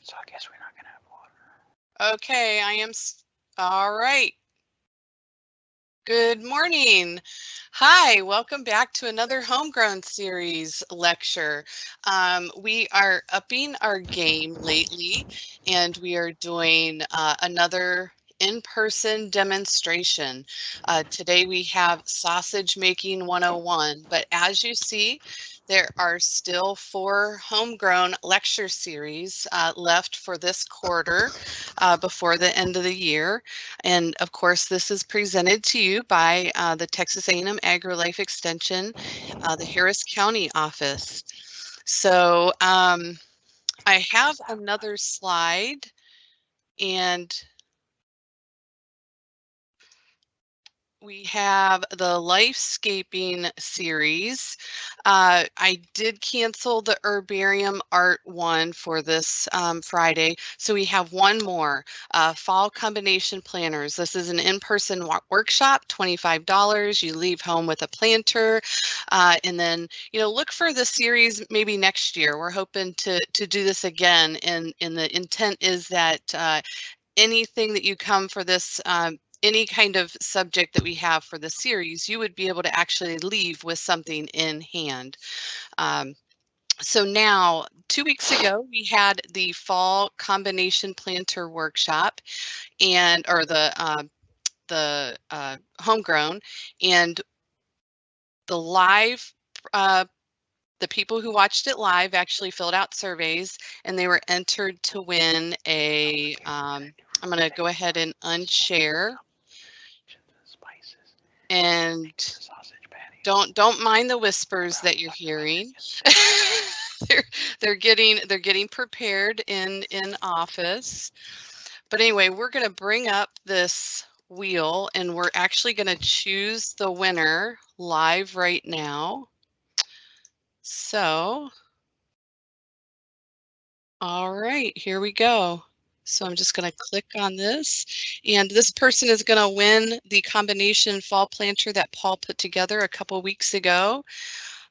So I guess we're not going to have water. Okay, all right. Good morning. Hi, welcome back to another Homegrown Series lecture. We are upping our game lately, and we are doing another in-person demonstration. Today we have Sausage Making 101, but as you see, there are still 4 homegrown lecture series left for this quarter before the end of the year. And of course, this is presented to you by the Texas A&M AgriLife Extension, the Harris County office. So I have another slide, and we have the Lifescaping series. I did cancel the Herbarium Art one for this Friday, so we have one more, Fall Combination Planters. This is an in-person workshop, $25. You leave home with a planter, and then look for the series maybe next year. We're hoping to do this again, and the intent is that anything that you come for this, any kind of subject that we have for the series, you would be able to actually leave with something in hand. So now, 2 weeks ago, we had the Fall Combination Planter Workshop, or the homegrown, and the live. The people who watched it live actually filled out surveys, and they were entered to win a. I'm going to go ahead and unshare. And don't mind the whispers that you're hearing. they're getting prepared in office. But anyway, we're going to bring up this wheel, and we're actually going to choose the winner live right now. So, all right, here we go. So I'm just going to click on this, and this person is going to win the combination fall planter that Paul put together a couple weeks ago.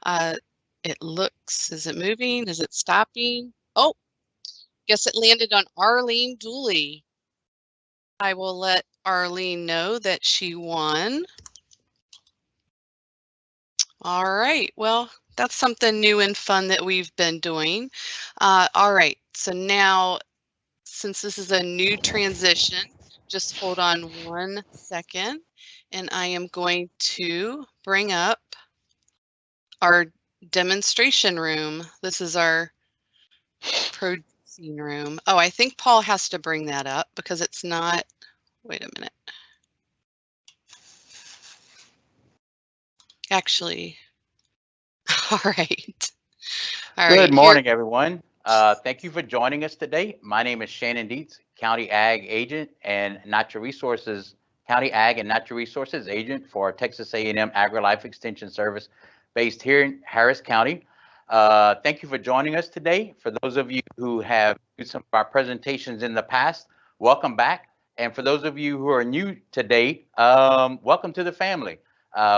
It looks, is it moving? Is it stopping? Oh, guess it landed on Arlene Dooley. I will let Arlene know that she won. All right, well, that's something new and fun that we've been doing. All right, so now, since this is a new transition, just hold on 1 second, and I am going to bring up our demonstration room. This is our producing room. Oh, I think Paul has to bring that up because it's not, wait a minute. Actually, all right. All right. Good morning, everyone. Thank you for joining us today. My name is Shannon Dietz, County Ag Agent and Natural Resources, County Ag and Natural Resources Agent for Texas A&M AgriLife Extension Service based here in Harris County. Thank you for joining us today. For those of you who have viewed some of our presentations in the past, welcome back. And for those of you who are new today, welcome to the family.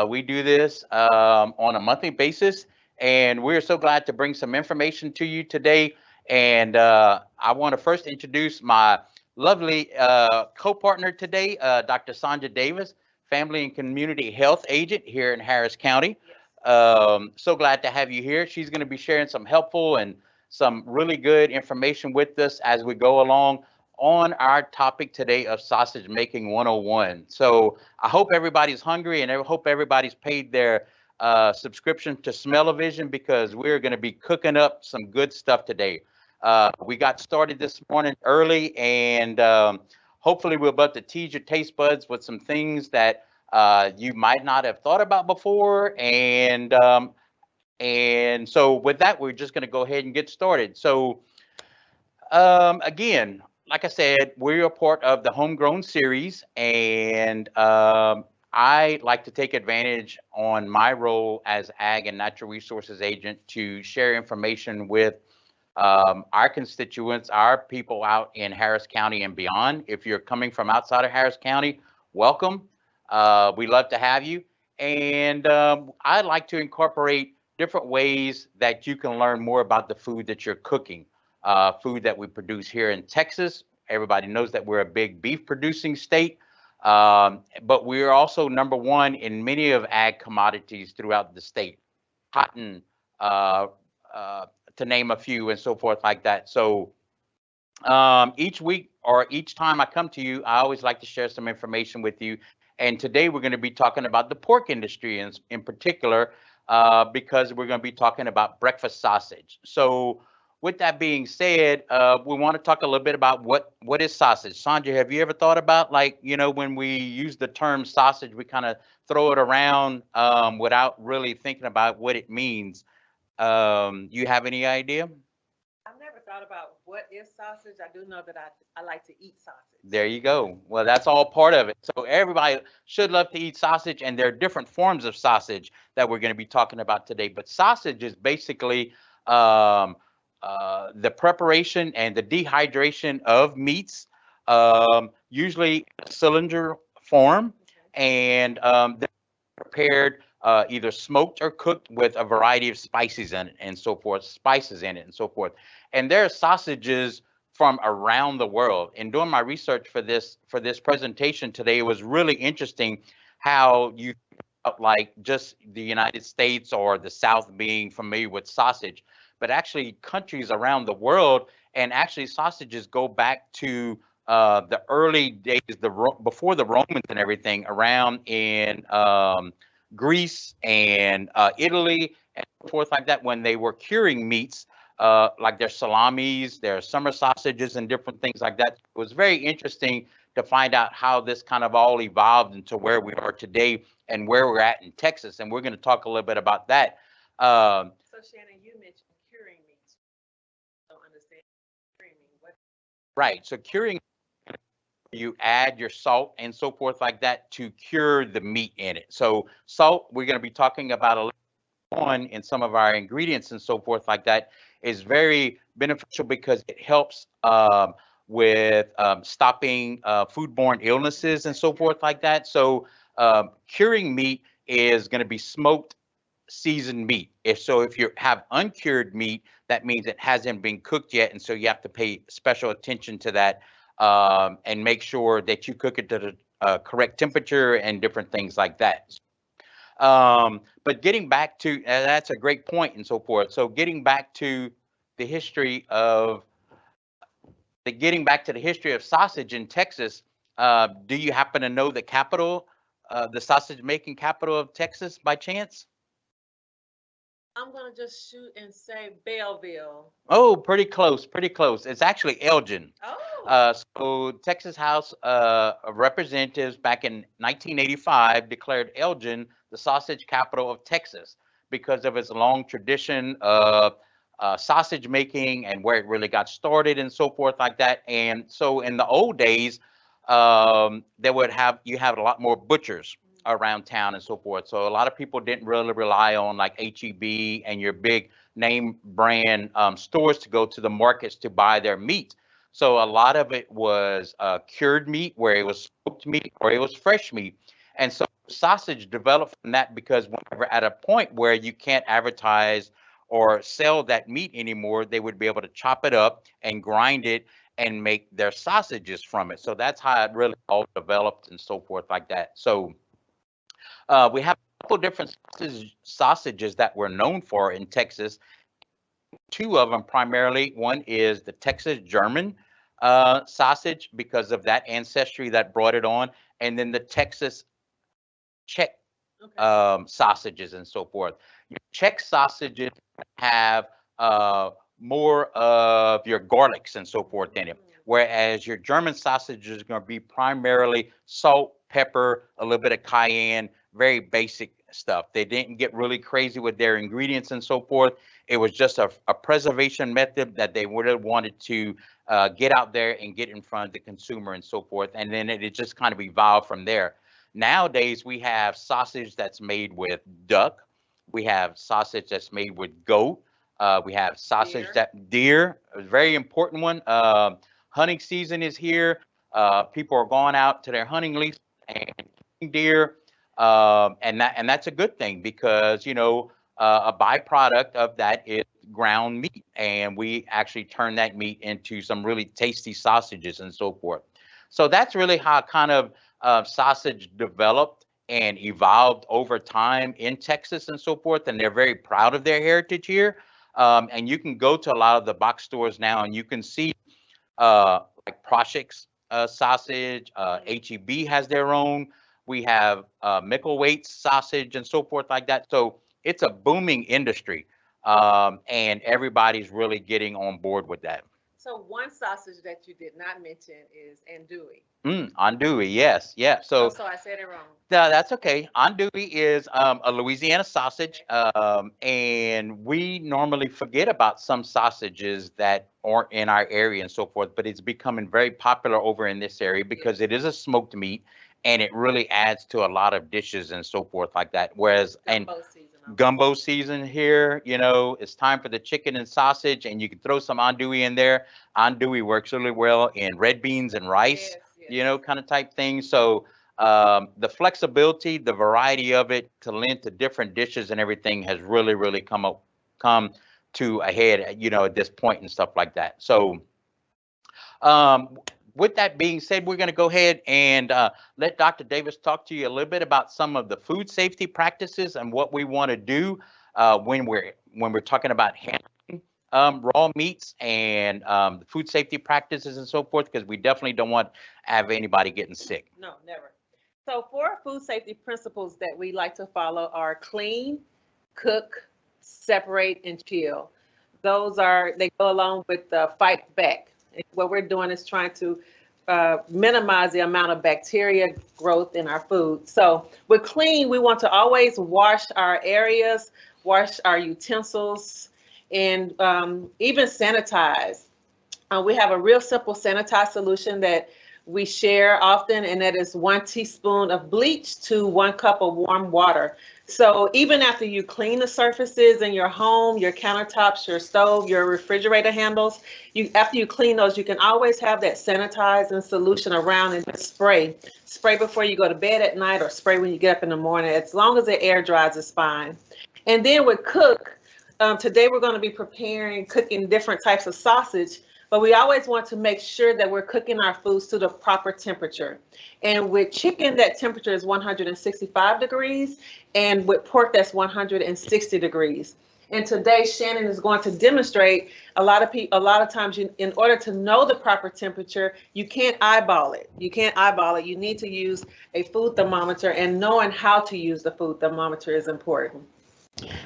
We do this on a monthly basis, and we're so glad to bring some information to you today. And I want to first introduce my lovely co-partner today, Dr. Sandra Davis, Family and Community Health Agent here in Harris County. So glad to have you here. She's going to be sharing some helpful and some really good information with us as we go along on our topic today of Sausage Making 101. So I hope everybody's hungry, and I hope everybody's paid their subscription to Smell-O-Vision, because we're going to be cooking up some good stuff today. We got started this morning early, and hopefully we're about to tease your taste buds with some things that you might not have thought about before. And so with that, we're just going to go ahead and get started. So again, like I said, we're a part of the Homegrown series, and I like to take advantage on my role as Ag and Natural Resources Agent to share information with our constituents, our people out in Harris County and beyond. If you're coming from outside of Harris County, welcome. We love to have you. And I'd like to incorporate different ways that you can learn more about the food that you're cooking. food that we produce here in Texas. Everybody knows that we're a big beef producing state, but we're also number one in many of ag commodities throughout the state. Cotton, uh, uh, to name a few, and so forth like that. So each week or each time I come to you, I always like to share some information with you. And today we're going to be talking about the pork industry in particular, because we're going to be talking about breakfast sausage. So, with that being said, we want to talk a little bit about what is sausage. Sandra, have you ever thought about, like, when we use the term sausage, we kind of throw it around without really thinking about what it means. You have any idea? I've never thought about what is sausage. I do know that I like to eat sausage. There you go. Well, that's all part of it. So everybody should love to eat sausage, and there are different forms of sausage that we're going to be talking about today. But sausage is basically um, the preparation and the dehydration of meats, usually cylinder form, and they're prepared either smoked or cooked with a variety of spices in it and so forth, spices in it and so forth. And there are sausages from around the world. And doing my research for this presentation today, it was really interesting how you like just the United States or the South being familiar with sausage, but actually countries around the world, and actually sausages go back to the early days, before the Romans and everything, around in Greece and Italy and so forth like that, when they were curing meats, like their salamis, their summer sausages, and different things like that. It was very interesting to find out how this kind of all evolved into where we are today and where we're at in Texas. And we're going to talk a little bit about that. So Shannon, you mentioned curing meats. I don't understand curing meat. What? Right. So curing, you add your salt and so forth like that to cure the meat in it. So salt, we're going to be talking about a little on in some of our ingredients and so forth like that, is very beneficial because it helps with stopping foodborne illnesses and so forth like that. So curing meat is going to be smoked seasoned meat. If you have uncured meat, that means it hasn't been cooked yet, and so you have to pay special attention to that, and make sure that you cook it to the correct temperature and different things like that. But getting back to that's a great point and so forth. So the history of getting back to the history of sausage in Texas, do you happen to know the capital, the sausage making capital of Texas by chance? I'm gonna just shoot and say Belleville. Oh, pretty close, pretty close. It's actually Elgin. Oh. So Texas House of Representatives back in 1985 declared Elgin the sausage capital of Texas because of its long tradition of sausage making and where it really got started and so forth like that. And so in the old days, they would have you have a lot more butchers around town and so forth. So a lot of people didn't really rely on like HEB and your big name brand stores to go to the markets to buy their meat. So a lot of it was cured meat, where it was smoked meat, or it was fresh meat. And so sausage developed from that because whenever at a point where you can't advertise or sell that meat anymore, they would be able to chop it up and grind it and make their sausages from it. So that's how it really all developed and so forth like that. So we have a couple different sausages that we're known for in Texas. Two of them primarily. One is the Texas German sausage because of that ancestry that brought it on, and then the Texas Czech sausages and so forth. Your Czech sausages have more of your garlics and so forth in it, whereas your German sausage is going to be primarily salt, pepper, a little bit of cayenne, very basic stuff. They didn't get really crazy with their ingredients and so forth. It was just a preservation method that they would have wanted to get out there and get in front of the consumer and so forth. And then it just kind of evolved from there. Nowadays, we have sausage that's made with duck. We have sausage that's made with goat. We have sausage deer, a very important one. Hunting season is here. People are going out to their hunting lease and killing deer, and that's a good thing because a byproduct of that is ground meat, and we actually turn that meat into some really tasty sausages and so forth. So that's really how kind of sausage developed and evolved over time in Texas and so forth. And they're very proud of their heritage here. And you can go to a lot of the box stores now, and you can see like Proshik's sausage. HEB has their own. We have Mickelwait's sausage and so forth like that. So it's a booming industry, and everybody's really getting on board with that. So one sausage that you did not mention is andouille. Andouille, yes, yeah. So So I said it wrong. no, that's okay. Andouille is a Louisiana sausage, and we normally forget about some sausages that aren't in our area and so forth, but it's becoming very popular over in this area because it is a smoked meat, and it really adds to a lot of dishes and so forth like that. Whereas, gumbo season here, you know, it's time for the chicken and sausage, and you can throw some andouille in there. Andouille works really well in red beans and rice, you know, kind of type thing. So the flexibility, the variety of it to lend to different dishes and everything has really come to a head, you know, at this point and stuff like that. So with that being said, we're going to go ahead and let Dr. Davis talk to you a little bit about some of the food safety practices and what we want to do when we're talking about handling raw meats and the food safety practices and so forth, because we definitely don't want to have anybody getting sick. No, never. So 4 food safety principles that we like to follow are clean, cook, separate, and chill. They go along with the fight back. What we're doing is trying to minimize the amount of bacteria growth in our food. So with clean, we want to always wash our areas, wash our utensils, and even sanitize. We have a real simple sanitize solution that we share often, and that is 1 teaspoon of bleach to 1 cup of warm water. So even after you clean the surfaces in your home, your countertops, your stove, your refrigerator handles, after you clean those, you can always have that sanitizing solution around and just spray. Spray before you go to bed at night, or spray when you get up in the morning. As long as the air dries, it's fine. And then with cook, today we're going to be cooking different types of sausage. But we always want to make sure that we're cooking our foods to the proper temperature. And with chicken, that temperature is 165 degrees. And with pork, that's 160 degrees. And today, Shannon is going to demonstrate a lot of times, in order to know the proper temperature, you can't eyeball it. You need to use a food thermometer, and knowing how to use the food thermometer is important.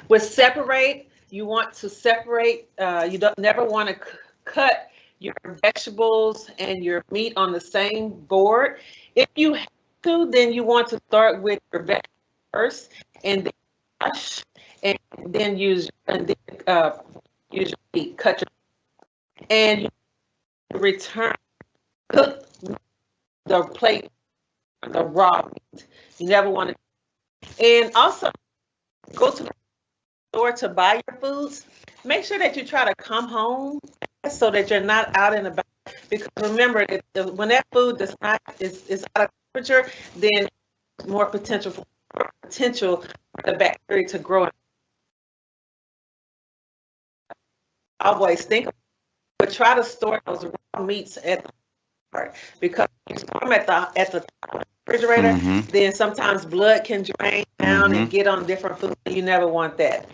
With separate, you want to separate. You never want to cut your vegetables and your meat on the same board. If you have to, then you want to start with your vegetables first, and then wash, and then use your meat, cut your, and you return, cook the plate, the raw meat. You never want to. And also, go to the store to buy your foods. Make sure that you try to come home so that you're not out and about. Because remember, when that food is out of temperature, then more potential for the bacteria to grow. Always think, but try to store those raw meats at the start, because if you store them at the refrigerator, then sometimes blood can drain down and get on different foods. You never want that.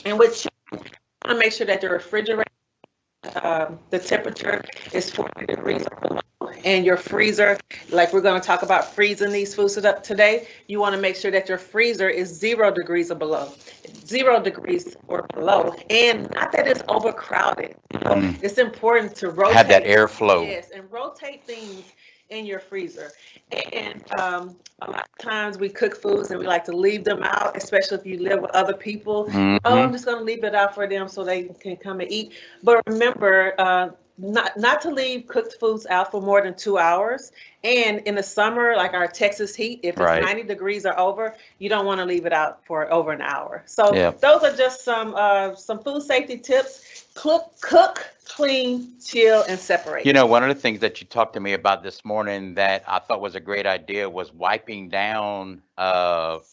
And with you want to make sure that the refrigerator, the temperature is 40 degrees or below, and your freezer, like we're going to talk about freezing these foods today, you want to make sure that your freezer is 0 degrees or below. 0 degrees or below, and not that it's overcrowded. It's important to rotate. Have that airflow. Yes, and rotate things in your freezer. And a lot of times we cook foods and we like to leave them out, especially if you live with other people. Oh, I'm just going to leave it out for them so they can come and eat. But remember, not to leave cooked foods out for more than 2 hours. And in the summer, like our Texas heat, if it's 90 degrees or over, you don't want to leave it out for over an hour. So those are just some food safety tips. Cook clean, chill, and separate. You know, one of the things that you talked to me about this morning that I thought was a great idea was wiping down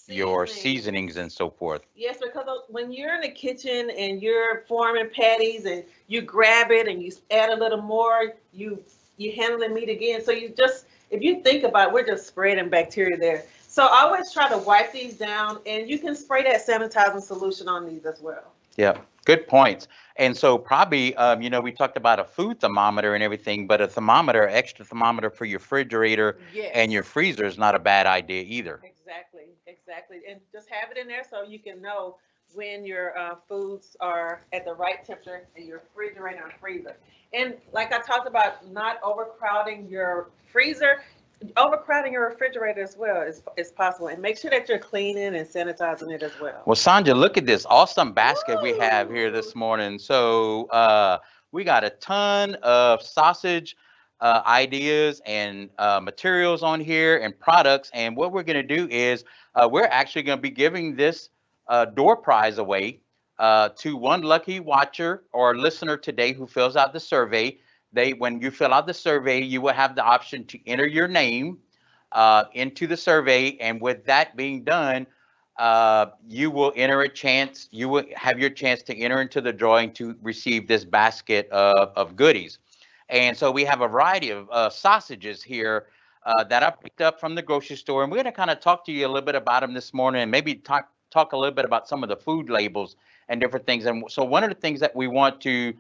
your seasonings and so forth. Yes, because when you're in the kitchen and you're forming patties and you grab it and you add a little more, you handle the meat again. So you just, if you think about it, we're just spreading bacteria there. So I always try to wipe these down, and you can spray that sanitizing solution on these as well. Yeah, good points. And so probably, you know, we talked about a food thermometer and everything, but a thermometer, extra thermometer for your refrigerator and your freezer is not a bad idea either. Exactly. And just have it in there so you can know when your foods are at the right temperature in your refrigerator and freezer. And like I talked about, not overcrowding your freezer, overcrowding your refrigerator as well is possible. And make sure that you're cleaning and sanitizing it as well. Well, Sandra, look at this awesome basket we have here this morning. So we got a ton of sausage ideas and materials on here and products. And what we're going to do is we're actually going to be giving this door prize away to one lucky watcher or listener today who fills out the survey. When you fill out the survey, you will have the option to enter your name into the survey. And with that being done, you will enter a chance. You will have your chance to enter into the drawing to receive this basket of goodies. And so we have a variety of sausages here that I picked up from the grocery store. And we're going to kind of talk to you a little bit about them this morning and maybe talk a little bit about some of the food labels and different things. And so one of the things that we want to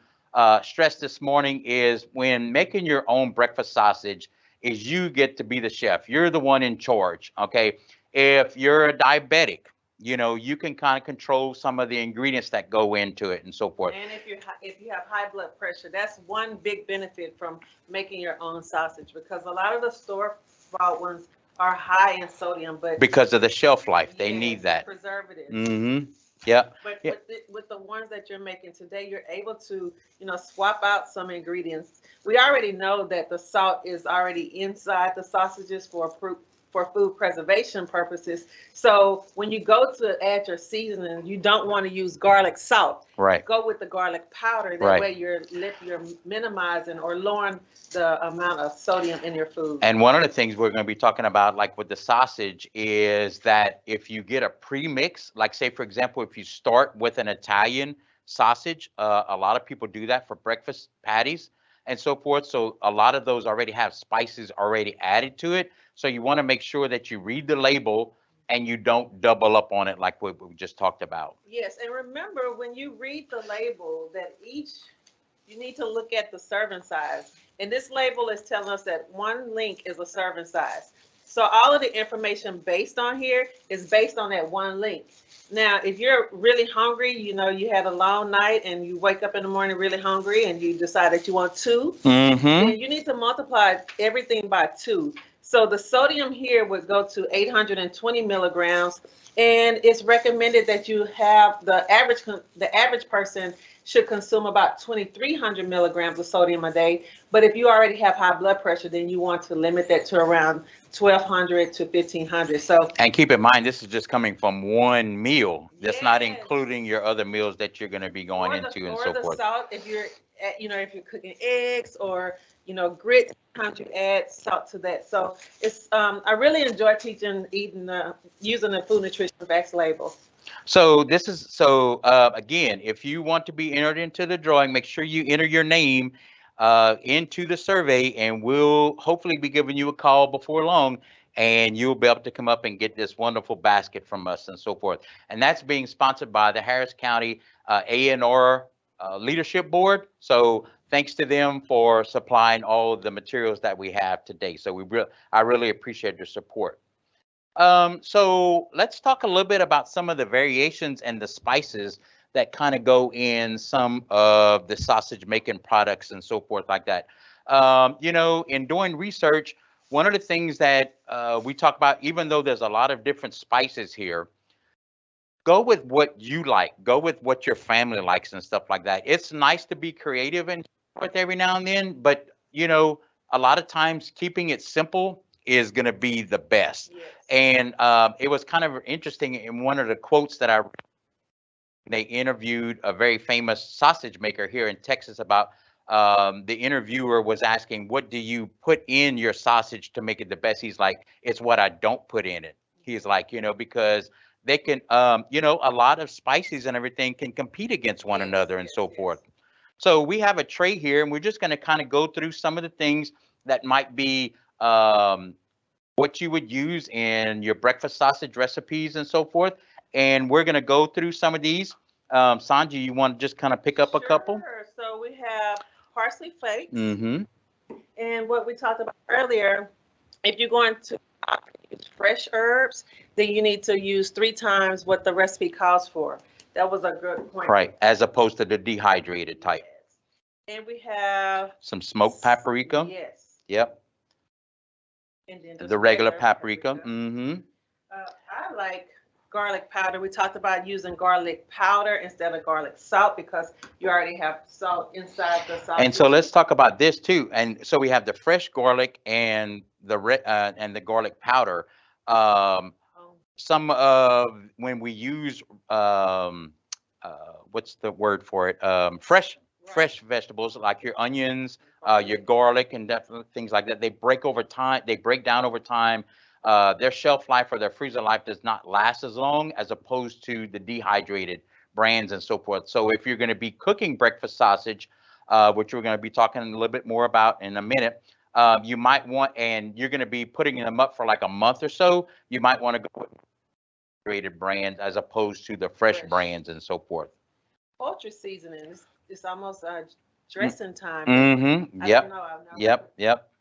stress this morning is when making your own breakfast sausage is you get to be the chef. You're the one in charge, okay? If you're a diabetic, you know, you can kind of control some of the ingredients that go into it and so forth. And if you have high blood pressure, that's one big benefit from making your own sausage, because a lot of the store-bought ones are high in sodium, but because of the shelf life, they need that. Preservatives. Mm-hmm. Yeah. But with the ones that you're making today, you're able to, you know, swap out some ingredients. We already know that the salt is already inside the sausages for food preservation purposes. So when you go to add your seasoning, you don't want to use garlic salt. Right. Go with the garlic powder. That way you're minimizing or lowering the amount of sodium in your food. And one of the things we're going to be talking about, like with the sausage, is that if you get a premix, like say, for example, if you start with an Italian sausage, a lot of people do that for breakfast patties and so forth. So a lot of those already have spices already added to it. So you want to make sure that you read the label and you don't double up on it like what we just talked about. Yes, and remember when you read the label that you need to look at the serving size. And this label is telling us that one link is a serving size. So all of the information based on here is based on that one link. Now, if you're really hungry, you know, you had a long night and you wake up in the morning really hungry and you decide that you want 2, then you need to multiply everything by 2. So the sodium here would go to 820 milligrams, and it's recommended that you have the average person should consume about 2,300 milligrams of sodium a day. But if you already have high blood pressure, then you want to limit that to around 1,200 to 1,500. So, and keep in mind, this is just coming from one meal. That's not including your other meals that you're going to be going into and so forth. Or the salt, if you're cooking eggs or, you know, grits, sometimes you add salt to that. So it's I really enjoy teaching using the food nutrition facts label. So this is again, if you want to be entered into the drawing, make sure you enter your name into the survey, and we'll hopefully be giving you a call before long, and you'll be able to come up and get this wonderful basket from us and so forth. And that's being sponsored by the Harris County A&R Leadership Board. So thanks to them for supplying all of the materials that we have today. So I really appreciate your support. So let's talk a little bit about some of the variations and the spices that kind of go in some of the sausage making products and so forth like that. You know, in doing research, one of the things that we talk about, even though there's a lot of different spices here, go with what you like, go with what your family likes and stuff like that. It's nice to be creative and forth every now and then, but you know, a lot of times keeping it simple is going to be the best. Yes. And it was kind of interesting in one of the quotes that they interviewed a very famous sausage maker here in Texas about the interviewer was asking, what do you put in your sausage to make it the best? He's like, it's what I don't put in it. He's like, because they can, a lot of spices and everything can compete against one another and so forth. So we have a tray here, and we're just going to kind of go through some of the things that might be what you would use in your breakfast sausage recipes and so forth. And we're going to go through some of these. Sanjay, you want to just kind of pick up a couple? Sure. So we have parsley flakes. Mm-hmm. And what we talked about earlier, if you're going to use fresh herbs, then you need to use 3 times what the recipe calls for. That was a good point. Right, as opposed to the dehydrated type. Yes. And we have some smoked paprika. Yes. Yep. And then the regular paprika. Mm-hmm. I like garlic powder. We talked about using garlic powder instead of garlic salt because you already have salt inside the sausage. And so let's talk about this too. And so we have the fresh garlic and the garlic powder. Some of when we use what's the word for it? Fresh vegetables like your onions, your garlic, and definitely things like that. They break over time. They break down over time. Their shelf life or their freezer life does not last as long as opposed to the dehydrated brands and so forth. So if you're going to be cooking breakfast sausage, which we're going to be talking a little bit more about in a minute, you might want, and you're going to be putting them up for like a month or so, you might want to go with dehydrated brands as opposed to the fresh brands and so forth. Poultry seasoning, it's almost dressing time. Mm-hmm. Yep. Yep.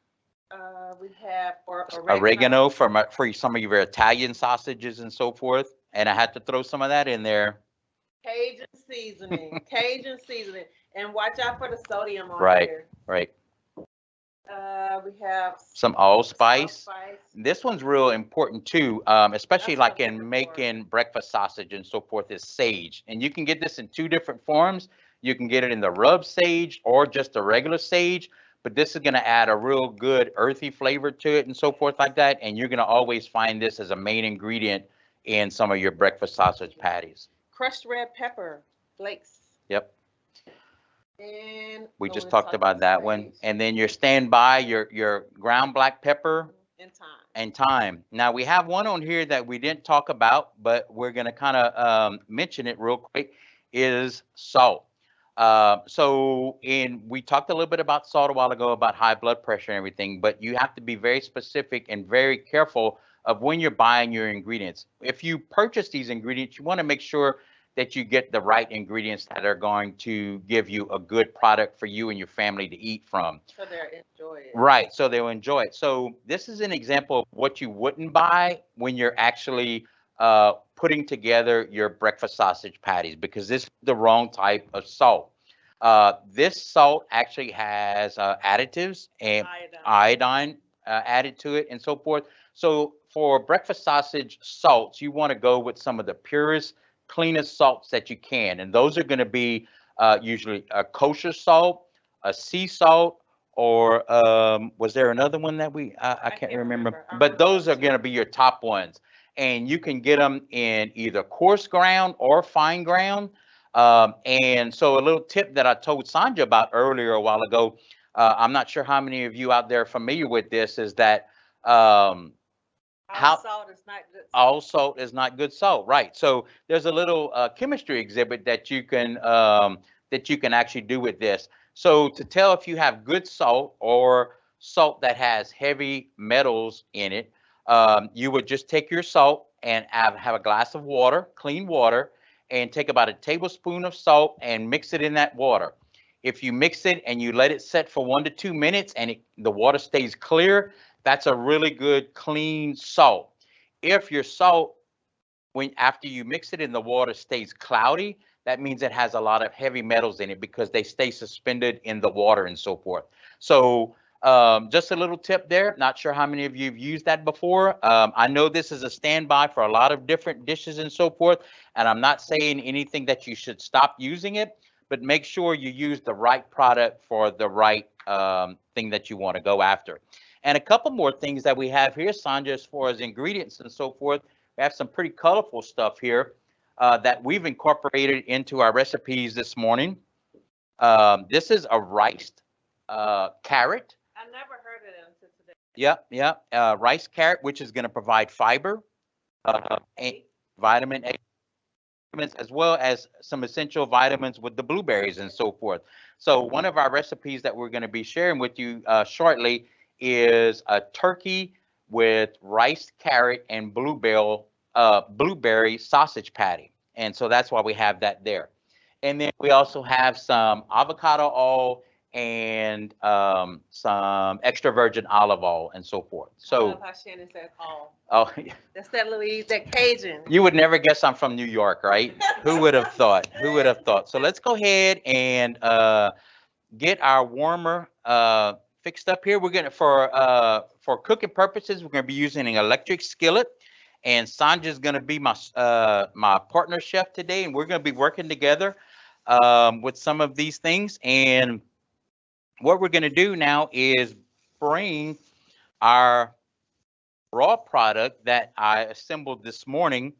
We have oregano for some of your Italian sausages and so forth. And I had to throw some of that in there. Cajun seasoning. And watch out for the sodium on here. Right. We have some allspice. This one's real important too, especially like in making breakfast sausage and so forth, is sage. And you can get this in 2 different forms. You can get it in the rub sage or just the regular sage, but this is going to add a real good earthy flavor to it and so forth like that. And you're going to always find this as a main ingredient in some of your breakfast sausage patties. Crushed red pepper flakes. Yep. And we just talked about that one. And then your standby, your ground black pepper and thyme. Now we have one on here that we didn't talk about, but we're going to kind of mention it real quick, is salt. We talked a little bit about salt a while ago, about high blood pressure and everything, but you have to be very specific and very careful of when you're buying your ingredients. If you purchase these ingredients, you want to make sure that you get the right ingredients that are going to give you a good product for you and your family to eat from. So they'll enjoy it. Right, so they'll enjoy it. So this is an example of what you wouldn't buy when you're actually putting together your breakfast sausage patties, because this is the wrong type of salt. This salt actually has additives and iodine added to it and so forth. So for breakfast sausage salts, you want to go with some of the purest, cleanest salts that you can, and those are going to be usually a kosher salt, a sea salt, or was there another one that I can't remember. But those are going to be your top ones, and you can get them in either coarse ground or fine ground. And so a little tip that I told Sandra about earlier a while ago, I'm not sure how many of you out there are familiar with this, is that all salt is not good salt. All salt is not good salt, right? So there's a little chemistry exhibit that you can actually do with this. So to tell if you have good salt or salt that has heavy metals in it, you would just take your salt and have a glass of water, clean water, and take about a tablespoon of salt and mix it in that water. If you mix it and you let it set for 1 to 2 minutes and the water stays clear, that's a really good clean salt. If your salt, after you mix it in the water, stays cloudy, that means it has a lot of heavy metals in it because they stay suspended in the water and so forth. So just a little tip there. Not sure how many of you have used that before. I know this is a standby for a lot of different dishes and so forth, and I'm not saying anything that you should stop using it, but make sure you use the right product for the right thing that you want to go after. And a couple more things that we have here, Sandra, as far as ingredients and so forth. We have some pretty colorful stuff here that we've incorporated into our recipes this morning. This is a rice carrot. I never heard of them until today. Yep, yep. Rice carrot, which is going to provide fiber, and vitamin A, vitamins, as well as some essential vitamins with the blueberries and so forth. So one of our recipes that we're going to be sharing with you shortly is a turkey with rice, carrot, and blueberry sausage patty. And so that's why we have that there. And then we also have some avocado oil and some extra virgin olive oil and so forth. I So, love how Shannon said all. oh, That's that Louise, that Cajun. you would never guess I'm from New York, right? Who would have thought? Who would have thought? So let's go ahead and get our warmer fixed up here. We're gonna for cooking purposes, we're gonna be using an electric skillet, and Sanja's gonna be my my partner chef today, and we're gonna be working together with some of these things. And what we're gonna do now is bring our raw product that I assembled this morning,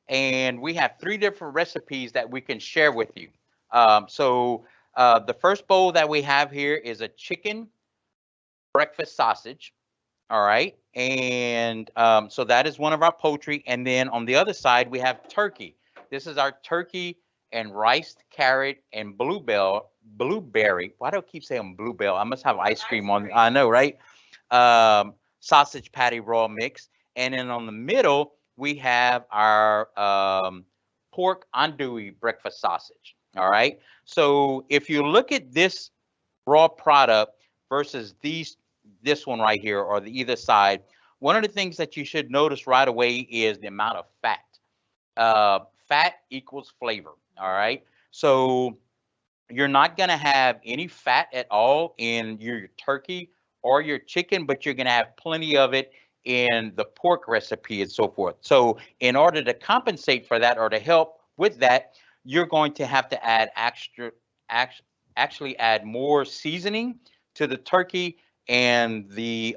and we have 3 different recipes that we can share with you. The first bowl that we have here is a chicken breakfast sausage. All right. And so that is one of our poultry. And then on the other side, we have turkey. This is our turkey and rice, carrot, and blueberry. Why do I keep saying bluebell? I must have ice cream on. I know, right? Sausage patty raw mix. And then on the middle, we have our pork andouille breakfast sausage. All right. So if you look at this raw product versus this one right here or the either side, one of the things that you should notice right away is the amount of fat. Fat equals flavor. All right. So you're not going to have any fat at all in your turkey or your chicken, but you're going to have plenty of it in the pork recipe and so forth. So in order to compensate for that or to help with that, you're going to have to add actually add more seasoning to the turkey and the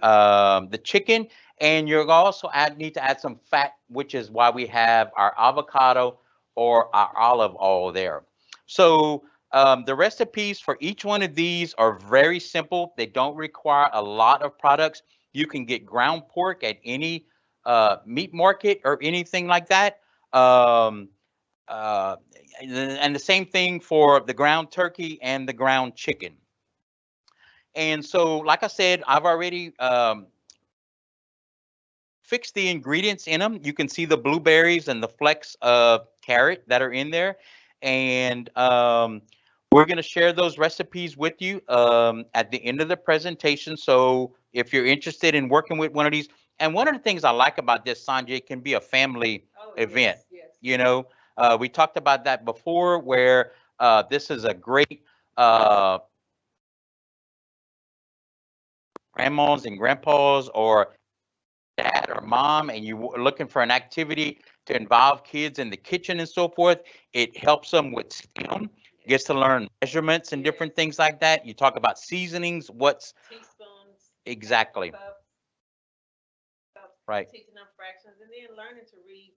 chicken, and you're also need to add some fat, which is why we have our avocado or our olive oil there. So the recipes for each one of these are very simple. They don't require a lot of products. You can get ground pork at any meat market or anything like that. And the same thing for the ground turkey and the ground chicken. And so, like I said, I've already fixed the ingredients in them. You can see the blueberries and the flecks of carrot that are in there. And we're going to share those recipes with you at the end of the presentation. So if you're interested in working with one of these, and one of the things I like about this, Sanjay, it can be a family event. Yes. You know, we talked about that before, where this is a great grandmas and grandpas or dad or mom, and you're looking for an activity to involve kids in the kitchen and so forth. It helps them with STEM, gets to learn measurements and different things like that. You talk about seasonings, what's Teaspoons. exactly Cups, right. teaching them fractions, and then learning to read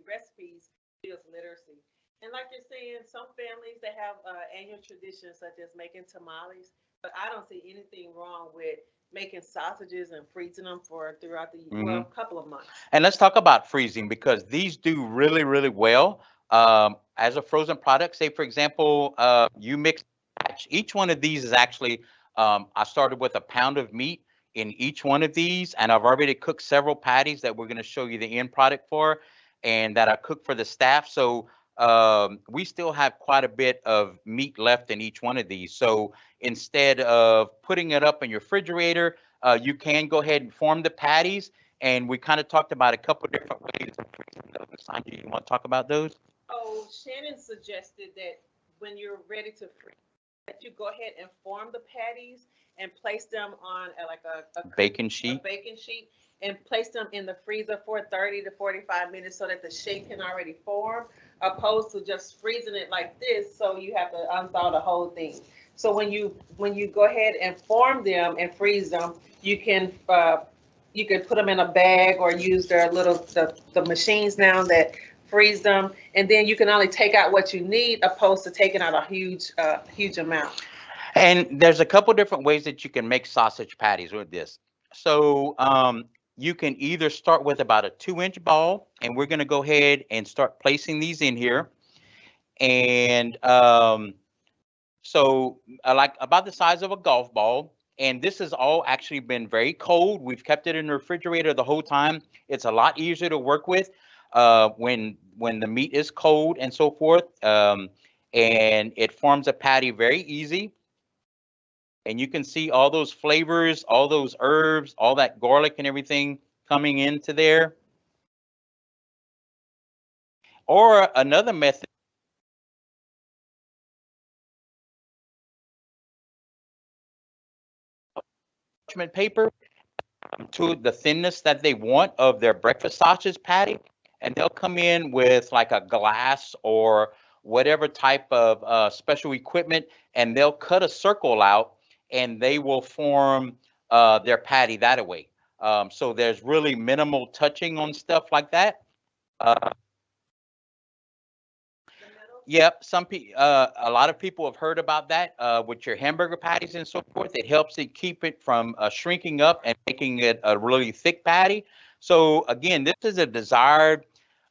recipes builds literacy. And like you're saying, some families they have annual traditions such as making tamales, but I don't see anything wrong with making sausages and freezing them for throughout the well, couple of months. And let's talk about freezing, because these do really, really well as a frozen product. Say, for example, you mix batch. Each one of these is actually, I started with a pound of meat in each one of these, and I've already cooked several patties that we're going to show you the end product for, and that I cooked for the staff. So we still have quite a bit of meat left in each one of these. So instead of putting it up in your refrigerator, you can go ahead and form the patties. And we kind of talked about a couple of different ways of freezing those. Sanjay, you want to talk about those? Oh, Shannon suggested that when you're ready to freeze, that you go ahead and form the patties and place them on like a Baking sheet. A baking sheet, and place them in the freezer for 30 to 45 minutes so that the shape can already form, opposed to just freezing it like this, so you have to unthaw the whole thing. So when you go ahead and form them and freeze them, you can put them in a bag or use their little the machines now that freeze them, and then you can only take out what you need opposed to taking out a huge amount. And there's a couple different ways that you can make sausage patties with this. So you can either start with about a 2-inch ball, and we're going to go ahead and start placing these in here. And so like about the size of a golf ball. And this has all actually been very cold. We've kept it in the refrigerator the whole time. It's a lot easier to work with when the meat is cold and so forth. And it forms a patty very easy. And you can see all those flavors, all those herbs, all that garlic and everything coming into there. Or another method, parchment paper to the thinness that they want of their breakfast sausage patty, and they'll come in with like a glass or whatever type of special equipment, and they'll cut a circle out, and they will form their patty that way. So there's really minimal touching on stuff like that. Yep, a lot of people have heard about that with your hamburger patties and so forth. It helps it keep it from shrinking up and making it a really thick patty. So again, this is a desired,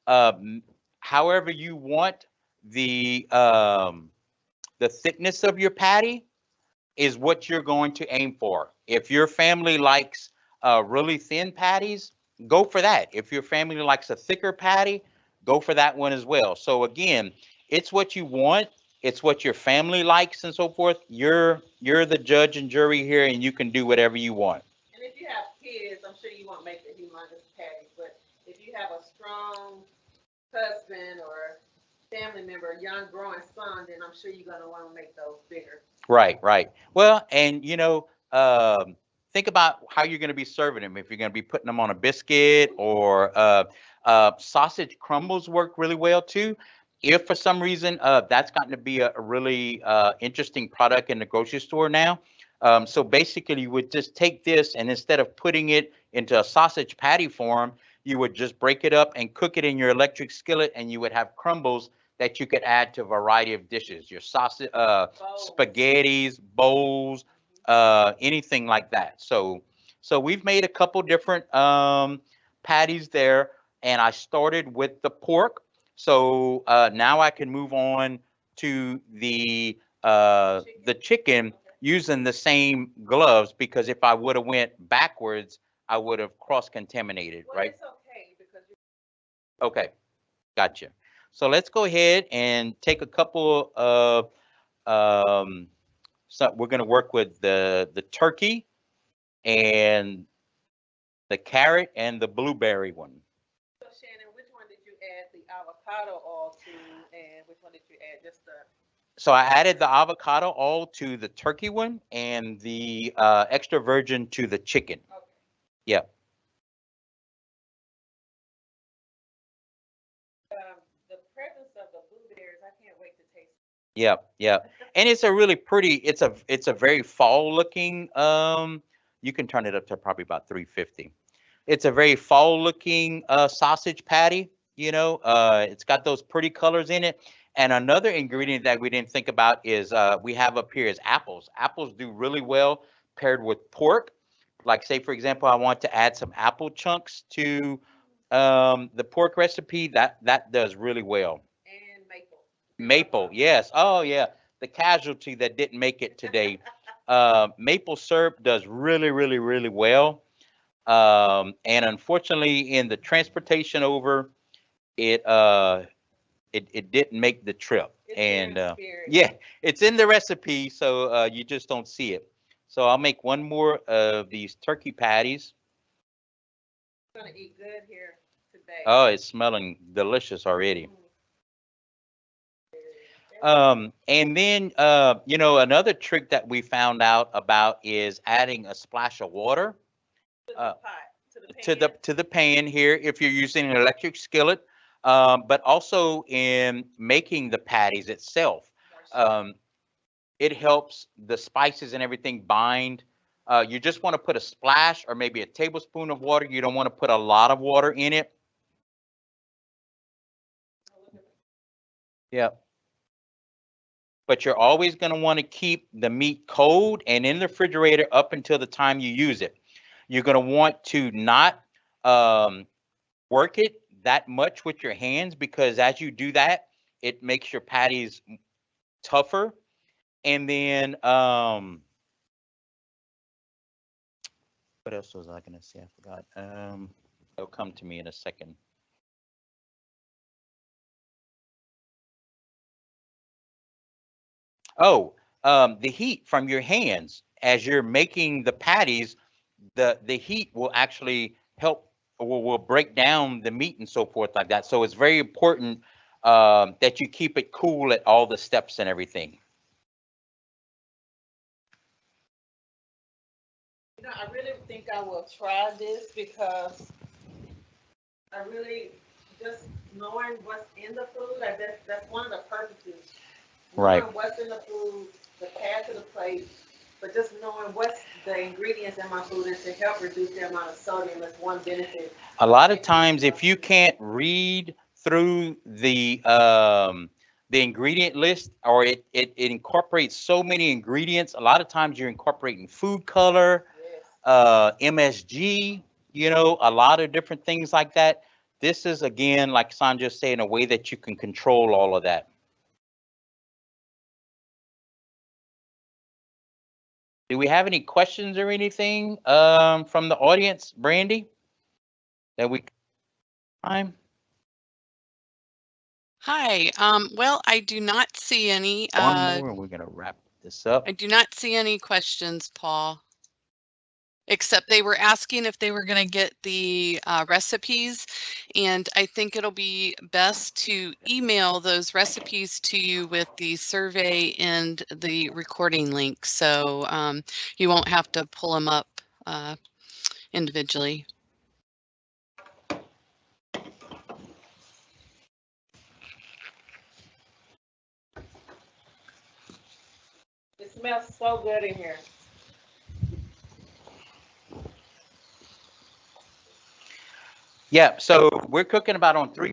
however you want the thickness of your patty is what you're going to aim for. If your family likes really thin patties, go for that. If your family likes a thicker patty, go for that one as well. So again, it's what you want. It's what your family likes and so forth. You're the judge and jury here, and you can do whatever you want. And if you have kids, I'm sure you won't make the humongous patties, but if you have a strong husband or family member, a young growing son, then I'm sure you're going to want to make those bigger. Right, right. Well, and think about how you're going to be serving them. If you're going to be putting them on a biscuit or sausage crumbles work really well too. If for some reason that's gotten to be a really interesting product in the grocery store now. So basically you would just take this, and instead of putting it into a sausage patty form, you would just break it up and cook it in your electric skillet, and you would have crumbles that you could add to a variety of dishes, your sausage, spaghettis, bowls, anything like that. So we've made a couple different patties there, and I started with the pork. So now I can move on to the chicken using the same gloves, because if I would have went backwards, I would have cross-contaminated, right? It's okay because okay, gotcha. So let's go ahead and take a couple of so we're going to work with the turkey and the carrot and the blueberry one. So Shannon, which one did you add the avocado oil to, and which one did you add just the? So I added the avocado oil to the turkey one and the extra virgin to the chicken. Okay. Yep. The presence of the blueberries, I can't wait to taste it. Yep, yep. And it's a really pretty, it's a very fall looking, you can turn it up to probably about 350. It's a very fall looking sausage patty, it's got those pretty colors in it. And another ingredient that we didn't think about is we have up here is apples. Apples do really well paired with pork. Like say, for example, I want to add some apple chunks to the pork recipe. That does really well. And maple. Maple, yes. Oh, yeah. The casualty that didn't make it today. Maple syrup does really, really, really well. And unfortunately, in the transportation over, it didn't make the trip. And yeah, it's in the recipe, so you just don't see it. So I'll make one more of these turkey patties. I'm gonna eat good here today. Oh, it's smelling delicious already. And then, another trick that we found out about is adding a splash of water to the pan here if you're using an electric skillet, but also in making the patties itself. It helps the spices and everything bind. You just want to put a splash or maybe a tablespoon of water. You don't want to put a lot of water in it. Yep. But you're always going to want to keep the meat cold and in the refrigerator up until the time you use it. You're going to want to not work it that much with your hands, because as you do that, it makes your patties tougher. And then what else was I going to say? I forgot. It'll come to me in a second. Oh, the heat from your hands as you're making the patties, the heat will actually help, will break down the meat and so forth like that. So it's very important that you keep it cool at all the steps and everything. You know, I really think I will try this because I really just knowing what's in the food. That's one of the purposes. Right. Knowing what's in the food, the path to the plate, but just knowing what's the ingredients in my food and to help reduce the amount of sodium is one benefit. A lot of times, if you can't read through the ingredient list, or it incorporates so many ingredients, a lot of times you're incorporating food color, MSG, you know, a lot of different things like that. This is, again, like Sandra said, a way that you can control all of that. Do we have any questions or anything from the audience, Brandy? That we time? Hi. Well, I do not see any. One more, and we're gonna wrap this up. I do not see any questions, Paul. Except they were asking if they were going to get the recipes, and I think it'll be best to email those recipes to you with the survey and the recording link, so you won't have to pull them up individually. It smells so good in here. Yeah, so we're cooking about on 3.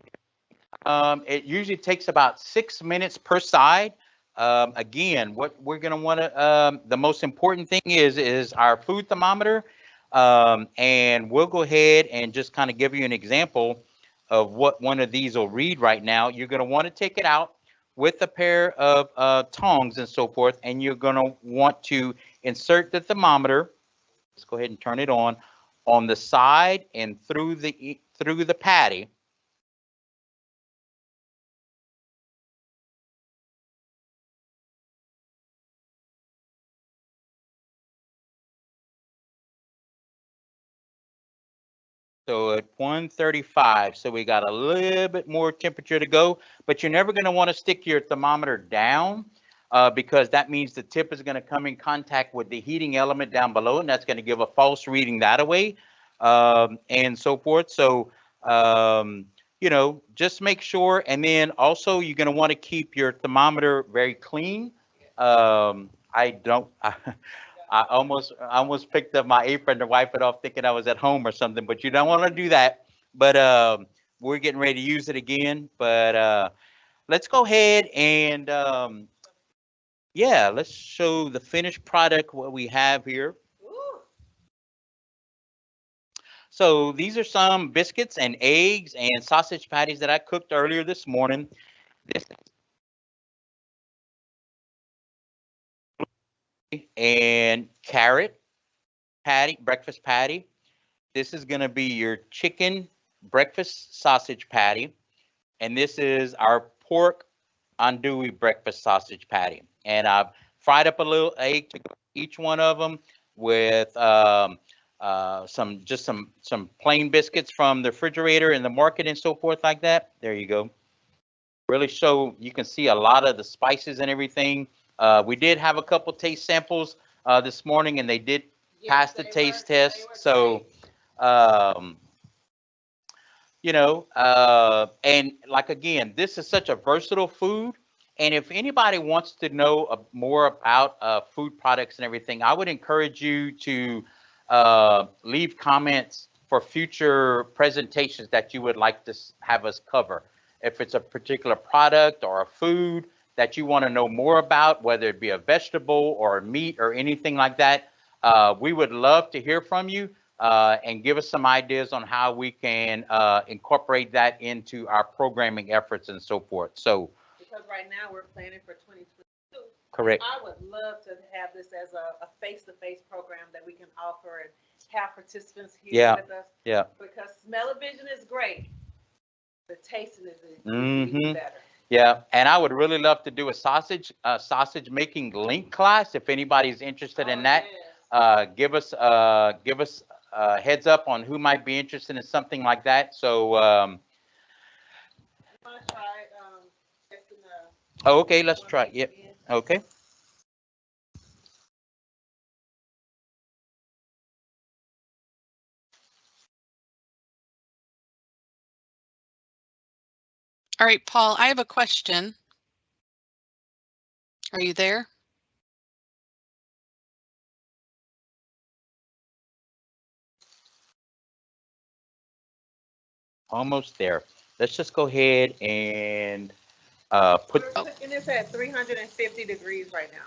It usually takes about 6 minutes per side. Again, what we're going to want to, the most important thing is our food thermometer. And we'll go ahead and just kind of give you an example of what one of these will read right now. You're going to want to take it out with a pair of tongs and so forth, and you're going to want to insert the thermometer. Let's go ahead and turn it on the side and through the patty. So at 135, so we got a little bit more temperature to go, but you're never going to want to stick your thermometer down because that means the tip is going to come in contact with the heating element down below, and that's going to give a false reading that away, and so forth. So, you know, just make sure. And then also you're going to want to keep your thermometer very clean. I almost picked up my apron to wipe it off thinking I was at home or something, but you don't want to do that. But we're getting ready to use it again. But let's go ahead and, yeah, let's show the finished product, what we have here. So these are some biscuits and eggs and sausage patties that I cooked earlier this morning. This and carrot patty, breakfast patty. This is going to be your chicken breakfast sausage patty. And this is our pork andouille breakfast sausage patty. And I've fried up a little egg to each one of them with some plain biscuits from the refrigerator in the market and so forth like that. There you go. Really show, you can see a lot of the spices and everything. We did have a couple taste samples this morning, and they did pass the taste test. So, you know, and like, again, this is such a versatile food. And if anybody wants to know more about food products and everything, I would encourage you to leave comments for future presentations that you would like to have us cover. if it's a particular product or a food that you want to know more about, whether it be a vegetable or a meat or anything like that, we would love to hear from you and give us some ideas on how we can incorporate that into our programming efforts and so forth. So, because right now we're planning for 2022. correct. I would love to have this as a face-to-face program that we can offer and have participants here with us. Yeah. Because smell-o-vision is great. The tasting is Mm-hmm. even better. Yeah, and I would really love to do a sausage making link class. If anybody's interested in that, Yes. give us a heads up on who might be interested in something like that. So, You want to try testing the oh, okay, let's try. formation Yep. again? Okay. All right, Paul, I have a question. Are you there? Almost there. Let's just go ahead and put. We're cooking this at 350 degrees right now.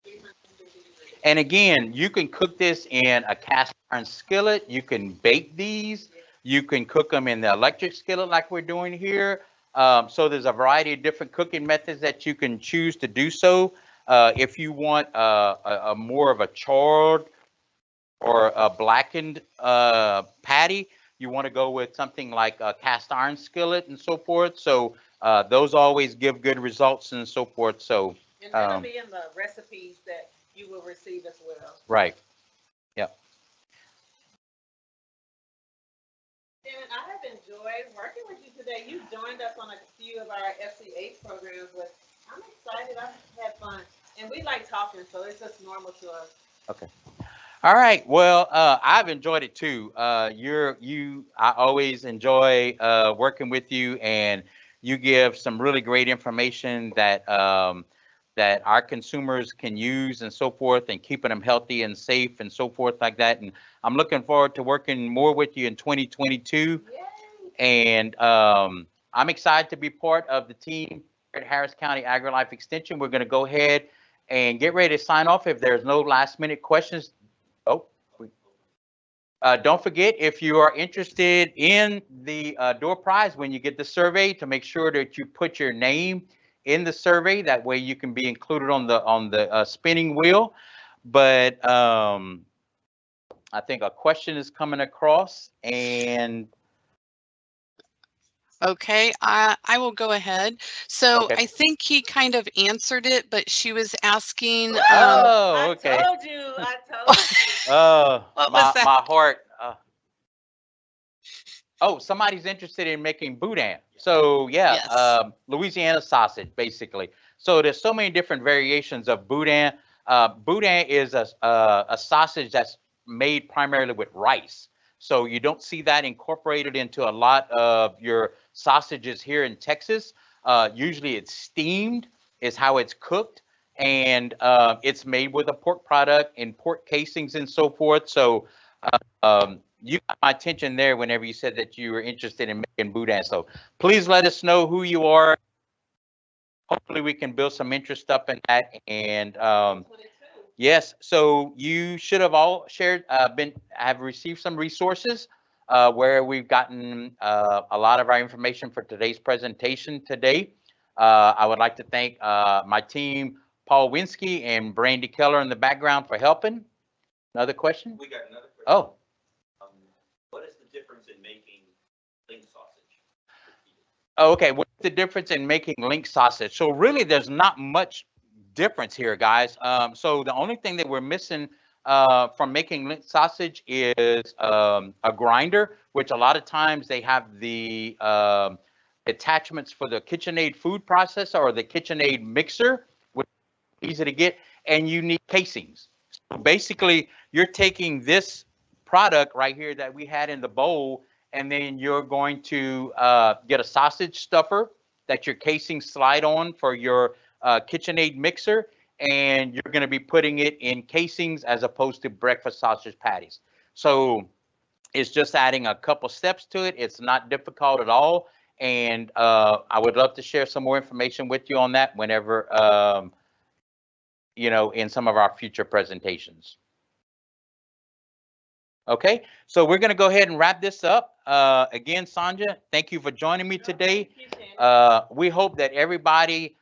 350 degrees. And again, you can cook this in a cast iron skillet. You can bake these. You can cook them in the electric skillet like we're doing here. So there's a variety of different cooking methods that you can choose to do so. If you want a more of a charred or a blackened patty, you want to go with something like a cast iron skillet and so forth. So those always give good results and so forth. So And that'll be in the recipes that you will receive as well. right. Yep. And I have enjoyed working with you today. You joined us on a few of our FCH programs, but I'm excited. I've had fun. And we like talking, so it's just normal to us. Okay. All right. Well, I've enjoyed it too. I always enjoy working with you, and you give some really great information that that our consumers can use and so forth, and keeping them healthy and safe and so forth like that. And I'm looking forward to working more with you in 2022. Yay. And I'm excited to be part of the team at Harris County AgriLife Extension. We're going to go ahead and get ready to sign off if there's no last minute questions. Oh, don't forget, if you are interested in the door prize when you get the survey, to make sure that you put your name in the survey. That way you can be included on the spinning wheel. But I think a question is coming across, and okay, I will go ahead. So okay. I think he kind of answered it, but she was asking. Oh, okay. I told you. I told you. What was that? My heart. Oh, somebody's interested in making boudin. So yeah, Yes. Louisiana sausage, basically. So there's so many different variations of boudin. Boudin is a sausage that's made primarily with rice. So you don't see that incorporated into a lot of your sausages here in Texas. Usually it's steamed, is how it's cooked, and it's made with a pork product and pork casings and so forth. So you got my attention there whenever you said that you were interested in making boudin. So please let us know who you are. Hopefully we can build some interest up in that. And 22. yes, so you should have all shared, have received some resources where we've gotten a lot of our information for today's presentation today. I would like to thank my team, Paul Winsky and Brandy Keller in the background for helping. Another question? We got another question. Oh. What is the difference in making link sausage? Oh, okay. What's the difference in making link sausage? So really, there's not much difference here, guys. So the only thing that we're missing from making link sausage is a grinder, which a lot of times they have the attachments for the KitchenAid food processor or the KitchenAid mixer, which is easy to get, and you need casings. So basically, you're taking this product right here that we had in the bowl, and then you're going to get a sausage stuffer that your casings slide on for your KitchenAid mixer, and you're going to be putting it in casings as opposed to breakfast sausage patties. So it's just adding a couple steps to it. It's not difficult at all, And I would love to share some more information with you on that whenever, in some of our future presentations. Okay, so we're going to go ahead and wrap this up. Again, Sandra, thank you for joining me today. Thank you, Shannon. We hope that everybody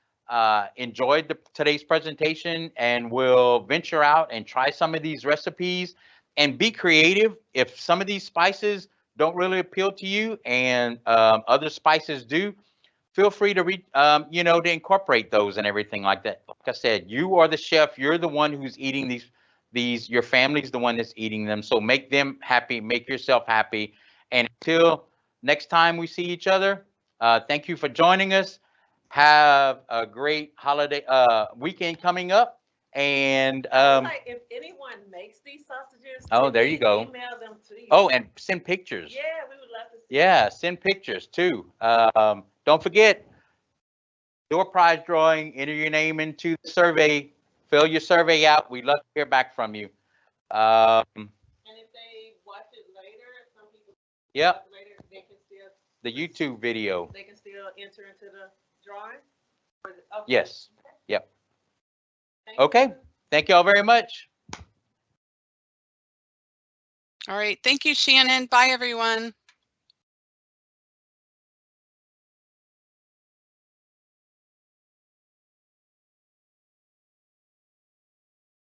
enjoyed today's presentation and will venture out and try some of these recipes and be creative. If some of these spices don't really appeal to you and other spices do, feel free to to incorporate those and everything like that. Like I said, you are the chef. You're the one who's eating these. Your family's the one that's eating them. So make them happy. Make yourself happy. And until next time we see each other, thank you for joining us. Have a great holiday weekend coming up. And Like if anyone makes these sausages, oh, there you go. Email them to you. Oh, and send pictures. Yeah, we would love to see. Yeah, send pictures too. Don't forget, door prize drawing, enter your name into the survey, fill your survey out. We'd love to hear back from you. And if they watch it later, some people Yep, watch it later, they can still the YouTube video. enter into the drawing? Okay. Yes, yep. Thank Okay, you. thank you all very much. All right. Thank you, Shannon. Bye, everyone.